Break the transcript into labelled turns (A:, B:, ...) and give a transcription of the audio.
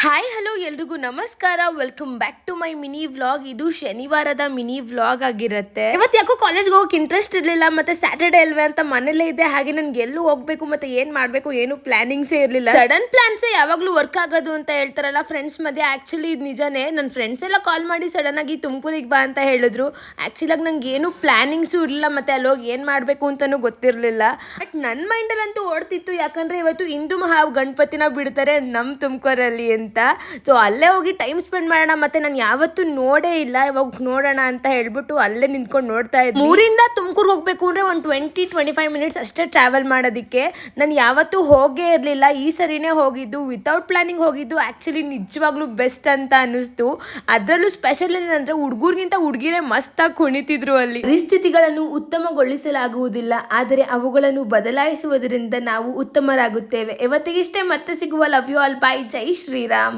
A: Hi hello ಎಲ್ರಿಗೂ ನಮಸ್ಕಾರ. Welcome back to my mini vlog. ಇದು ಶನಿವಾರದ ಮಿನಿ ವ್ಲಾಗ್ ಆಗಿರುತ್ತೆ. ಇವತ್ತು ಯಾಕೋ ಕಾಲೇಜ್ಗೆ ಹೋಗಕ್ಕೆ ಇಂಟ್ರೆಸ್ಟ್ ಇರಲಿಲ್ಲ, ಮತ್ತೆ ಸ್ಯಾಟರ್ಡೆ ಅಲ್ವೇ ಅಂತ ಮನೇಲೇ ಇದೆ. ಹಾಗೆ ನನ್ಗೆ ಎಲ್ಲೂ ಹೋಗ್ಬೇಕು ಮತ್ತೆ ಏನ್ ಮಾಡ್ಬೇಕು ಏನು ಪ್ಲಾನಿಂಗ್ಸೇ ಇರಲಿಲ್ಲ. ಸಡನ್ ಪ್ಲಾನ್ಸ್ ಯಾವಾಗ್ಲೂ ವರ್ಕ್ ಆಗೋದು ಅಂತ ಹೇಳ್ತಾರಲ್ಲ ಫ್ರೆಂಡ್ಸ್ ಮಧ್ಯೆ. ಆಕ್ಚುಲಿ ಇದು ನಿಜಾನೇ. ನನ್ನ ಫ್ರೆಂಡ್ಸ್ ಎಲ್ಲ ಕಾಲ್ ಮಾಡಿ ಸಡನ್ ಆಗಿ ತುಮಕೂರಿಗೆ ಬಾ ಅಂತ ಹೇಳಿದ್ರು. ಆಕ್ಚುಲಿ ಆಗಿ ನಂಗೆ ಏನು ಪ್ಲಾನಿಂಗ್ಸು ಇರಲಿಲ್ಲ, ಮತ್ತೆ ಅಲ್ಲಿ ಹೋಗಿ ಏನ್ ಮಾಡ್ಬೇಕು ಅಂತಾನು ಗೊತ್ತಿರಲಿಲ್ಲ. ಬಟ್ ನನ್ನ ಮೈಂಡಲ್ಲಂತೂ ಓಡ್ತಿತ್ತು, ಯಾಕಂದ್ರೆ ಇವತ್ತು ಹಿಂದೂ ಮಹಾ ಗಣಪತಿನ ಬಿಡ್ತಾರೆ ನಮ್ಮ ತುಮಕೂರಲ್ಲಿ ಅಂತ. ಸೊ ಅಲ್ಲೇ ಹೋಗಿ ಟೈಮ್ ಸ್ಪೆಂಡ್ ಮಾಡೋಣ. ಮತ್ತೆ ನಾನು ಯಾವತ್ತೂ ನೋಡೇ ಇಲ್ಲ, ಇವಾಗ ನೋಡೋಣ ಅಂತ ಹೇಳ್ಬಿಟ್ಟು ಅಲ್ಲೇ ನಿಂತ್ಕೊಂಡು ನೋಡ್ತಾ ಇದ್ದೆ. ಊರಿಂದ ತುಮಕೂರು ಹೋಗ್ಬೇಕು ಅಂದ್ರೆ ಒಂದು 20-25 ಮಿನಿಟ್ಸ್ ಅಷ್ಟೇ ಟ್ರಾವೆಲ್ ಮಾಡೋದಕ್ಕೆ. ನಾನು ಯಾವತ್ತೂ ಹೋಗೇ ಇರಲಿಲ್ಲ, ಈ ಸರಿನೇ ಹೋಗಿದ್ದು. ವಿತೌಟ್ ಪ್ಲಾನಿಂಗ್ ಹೋಗಿದ್ದು. ಆ್ಯಕ್ಚುಲಿ ನಿಜವಾಗ್ಲೂ ಬೆಸ್ಟ್ ಅಂತ ಅನ್ನಿಸ್ತು. ಅದರಲ್ಲೂ ಸ್ಪೆಷಲ್ ಏನಂದ್ರೆ ಹುಡುಗರಿಗಿಂತ ಹುಡುಗಿರೇ ಮಸ್ತಾಗಿ ಕುಣಿತಿದ್ರು ಅಲ್ಲಿ. ಪರಿಸ್ಥಿತಿಗಳನ್ನು ಉತ್ತಮಗೊಳಿಸಲಾಗುವುದಿಲ್ಲ, ಆದರೆ ಅವುಗಳನ್ನು ಬದಲಾಯಿಸುವುದರಿಂದ ನಾವು ಉತ್ತಮರಾಗುತ್ತೇವೆ. ಇವತ್ತಿಗಿಷ್ಟೇ, ಮತ್ತೆ ಸಿಗುವ. Love you all, bye, Jai Shriram.